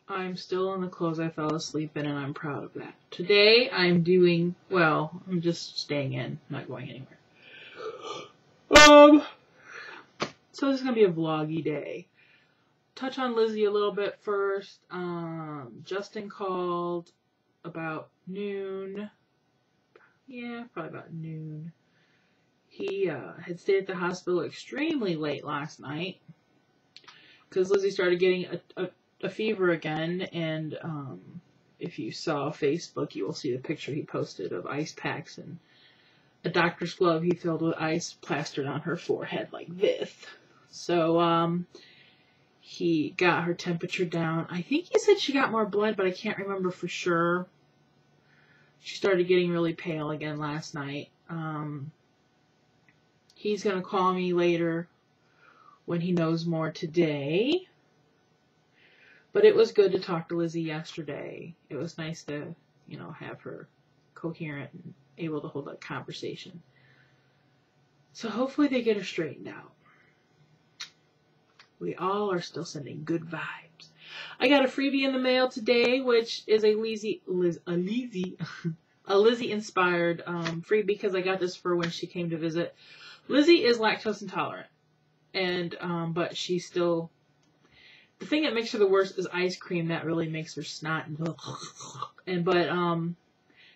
I'm still in the clothes I fell asleep in, and I'm proud of that. Today, I'm doing, well, I'm just staying in, not going anywhere. So this is going to be a vloggy day. Touch on Lizzy a little bit first. Justin called about noon. Yeah, probably about noon. He had stayed at the hospital extremely late last night because Lizzy started getting a fever again, and if you saw Facebook, you will see the picture he posted of ice packs and a doctor's glove he filled with ice plastered on her forehead like this. So he got her temperature down. I think he said she got more blood, but I can't remember for sure. She started getting really pale again last night. He's going to call me later when he knows more today. But it was good to talk to Lizzy yesterday. It was nice to, have her coherent and able to hold that conversation. So hopefully they get her straightened out. We all are still sending good vibes. I got a freebie in the mail today, which is a Lizzy inspired freebie because I got this for when she came to visit. Lizzy is lactose intolerant, and but she's still. The thing that makes her the worst is ice cream. That really makes her snot but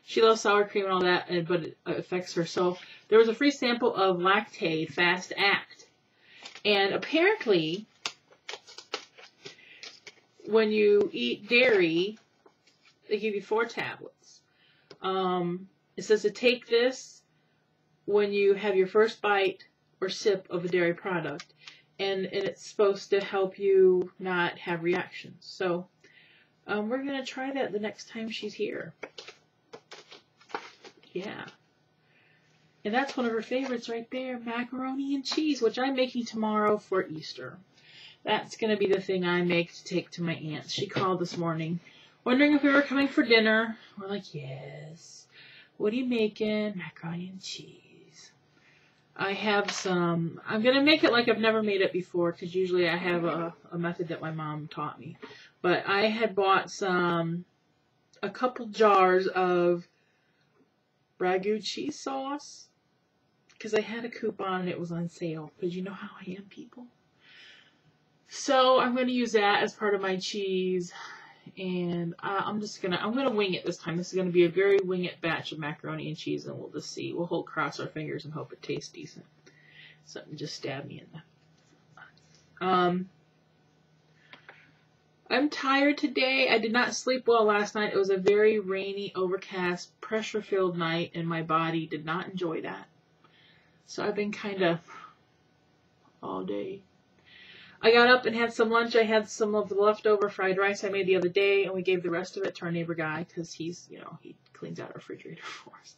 she loves sour cream and all that, but it affects her. So there was a free sample of Lactaid Fast Act, and apparently, when you eat dairy, they give you 4 tablets. It says to take this when you have your first bite or sip of a dairy product. And it's supposed to help you not have reactions. So we're going to try that the next time she's here. Yeah. And that's one of her favorites right there, macaroni and cheese, which I'm making tomorrow for Easter. That's going to be the thing I make to take to my aunt's. She called this morning, wondering if we were coming for dinner. We're like, yes. What are you making? Macaroni and cheese. I have some, I'm going to make it like I've never made it before, because usually I have a method that my mom taught me. But I had bought a couple jars of ragu cheese sauce, because I had a coupon and it was on sale, because you know how I am, people. So I'm going to use that as part of my cheese, and I'm going to wing it this time. This is going to be a very wing it batch of macaroni and cheese, and we'll just see. We'll cross our fingers and hope it tastes decent. Something just stabbed me in the... I'm tired today. I did not sleep well last night. It was a very rainy, overcast, pressure-filled night, and my body did not enjoy that. So I've been kind of all day. I got up and had some lunch. I had some of the leftover fried rice I made the other day, and we gave the rest of it to our neighbor guy because he's, he cleans out our refrigerator for us.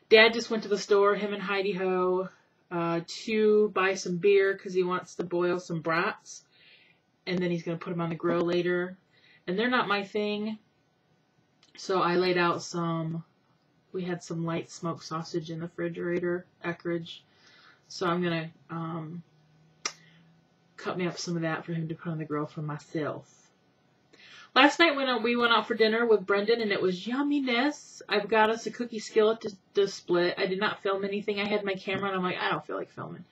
Dad just went to the store, him and Heidi Ho, to buy some beer because he wants to boil some brats, and then he's going to put them on the grill later. And they're not my thing, so I laid out we had some light smoked sausage in the refrigerator, Eckrich, so I'm going to cut me up some of that for him to put on the grill for myself. Last night we went out for dinner with Brendan, and it was yumminess. I've got us a cookie skillet to split. I did not film anything. I had my camera, and I'm like, I don't feel like filming.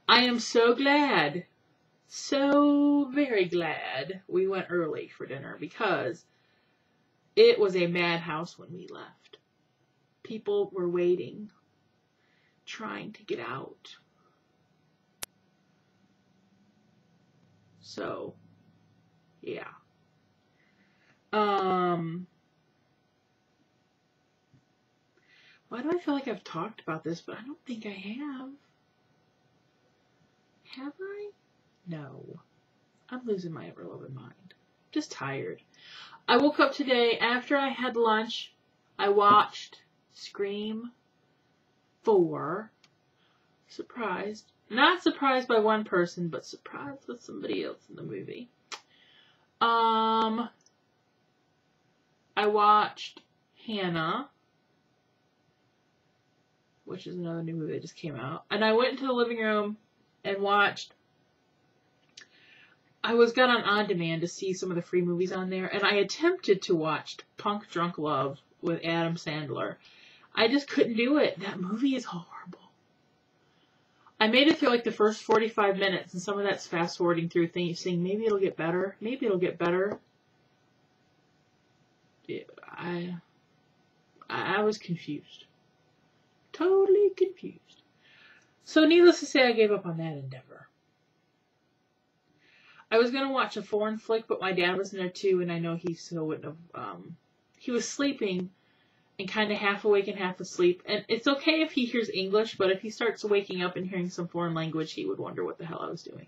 I am so glad, so very glad we went early for dinner because it was a madhouse when we left. People were waiting, trying to get out. So, yeah. Why do I feel like I've talked about this, but I don't think I have. Have I? No. I'm losing my ever-loving mind. Just tired. I woke up today after I had lunch. I watched Scream 4. Surprised. Not surprised by one person, but surprised with somebody else in the movie. I watched Hannah, which is another new movie that just came out. And I went into the living room and watched I got on demand to see some of the free movies on there, and I attempted to watch Punk Drunk Love with Adam Sandler. I just couldn't do it. That movie is horrible. I made it through like the first 45 minutes, and some of that's fast forwarding through things, saying maybe it'll get better. Maybe it'll get better. I was confused. Totally confused. So needless to say, I gave up on that endeavor. I was going to watch a foreign flick, but my dad was in there too, and I know he still wouldn't have, he was sleeping and kind of half awake and half asleep. And it's okay if he hears English, but if he starts waking up and hearing some foreign language, he would wonder what the hell I was doing.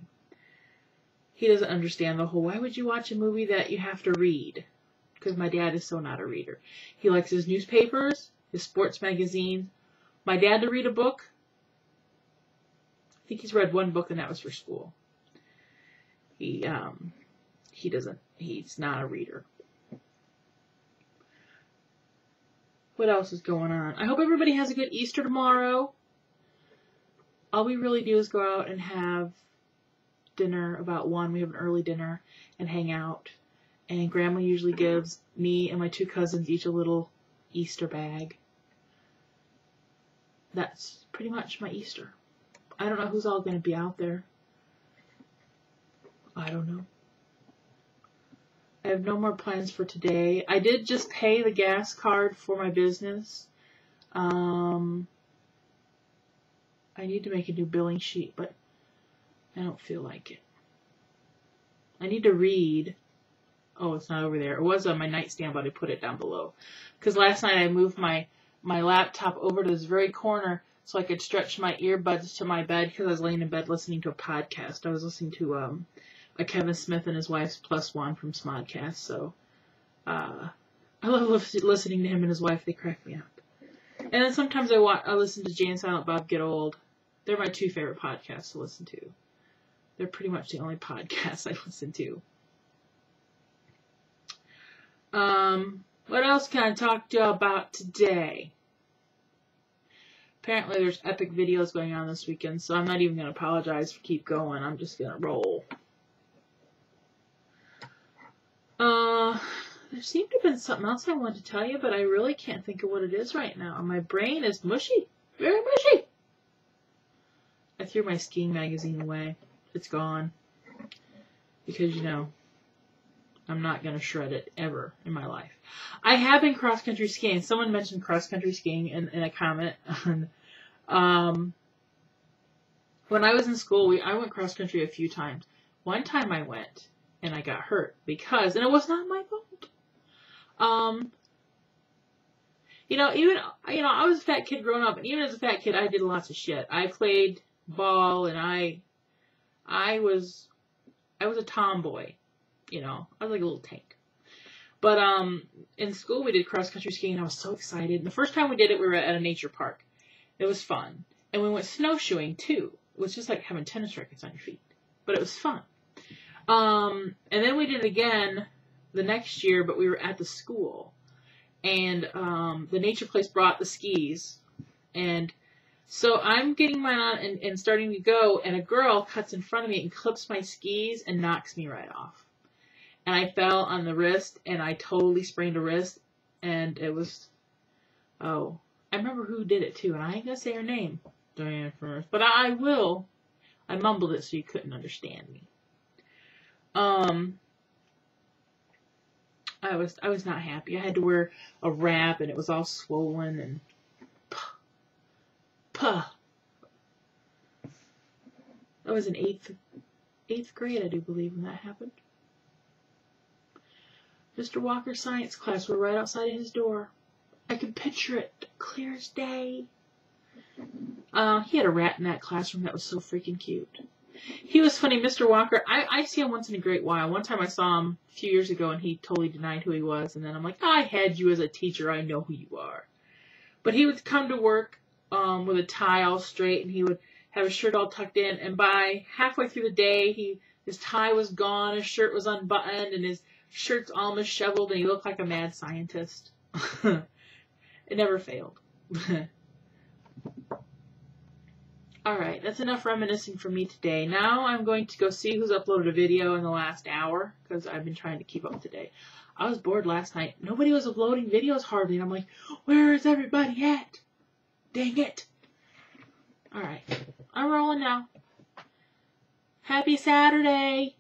He doesn't understand the whole, why would you watch a movie that you have to read? Because my dad is so not a reader. He likes his newspapers, his sports magazines. My dad to read a book, I think he's read one book, and that was for school. He's not a reader. What else is going on? I hope everybody has a good Easter tomorrow. All we really do is go out and have dinner about 1. We have an early dinner and hang out. And Grandma usually gives me and my 2 cousins each a little Easter bag. That's pretty much my Easter. I don't know who's all going to be out there. I don't know. I have no more plans for today. I did just pay the gas card for my business. I need to make a new billing sheet, but I don't feel like it. I need to read. Oh, it's not over there. It was on my nightstand, but I put it down below. Because last night I moved my laptop over to this very corner so I could stretch my earbuds to my bed because I was laying in bed listening to a podcast. I was listening to a Kevin Smith and his wife's Plus One from Smodcast. So I love listening to him and his wife. They crack me up. And then sometimes I listen to Jay and Silent Bob Get Old. They're my 2 favorite podcasts to listen to. They're pretty much the only podcasts I listen to. What else can I talk to you about today? Apparently there's epic videos going on this weekend, so I'm not even going to apologize for keep going. I'm just going to roll. There seemed to have been something else I wanted to tell you, but I really can't think of what it is right now. My brain is mushy. Very mushy. I threw my skiing magazine away. It's gone. Because, you know, I'm not going to shred it ever in my life. I have been cross-country skiing. Someone mentioned cross-country skiing in a comment. When I was in school, I went cross-country a few times. One time I went, and I got hurt because, and it was not my fault. I was a fat kid growing up, and even as a fat kid, I did lots of shit. I played ball, and I was a tomboy. You know, I was like a little tank. But in school we did cross-country skiing, and I was so excited. And the first time we did it, we were at a nature park. It was fun. And we went snowshoeing, too. It was just like having tennis rackets on your feet. But it was fun. And then we did it again the next year, but we were at the school. And the nature place brought the skis. And so I'm getting mine on and starting to go, and a girl cuts in front of me and clips my skis and knocks me right off. And I fell on the wrist, and I totally sprained a wrist, and it was, I remember who did it too, and I ain't gonna say her name, Diane first, but I will. I mumbled it so you couldn't understand me. I was not happy. I had to wear a wrap, and it was all swollen, and puh. I was in eighth grade, I do believe, when that happened. Mr. Walker's science class, we're right outside of his door. I can picture it clear as day. He had a rat in that classroom that was so freaking cute. He was funny, Mr. Walker. I see him once in a great while. One time I saw him a few years ago, and he totally denied who he was. And then I'm like, I had you as a teacher. I know who you are. But he would come to work with a tie all straight, and he would have his shirt all tucked in. And by halfway through the day, his tie was gone, his shirt was unbuttoned, and his shirt's all disheveled, and he looked like a mad scientist. It never failed. Alright, that's enough reminiscing for me today. Now I'm going to go see who's uploaded a video in the last hour, because I've been trying to keep up today. I was bored last night. Nobody was uploading videos hardly, and I'm like, where is everybody at? Dang it. Alright, I'm rolling now. Happy Saturday!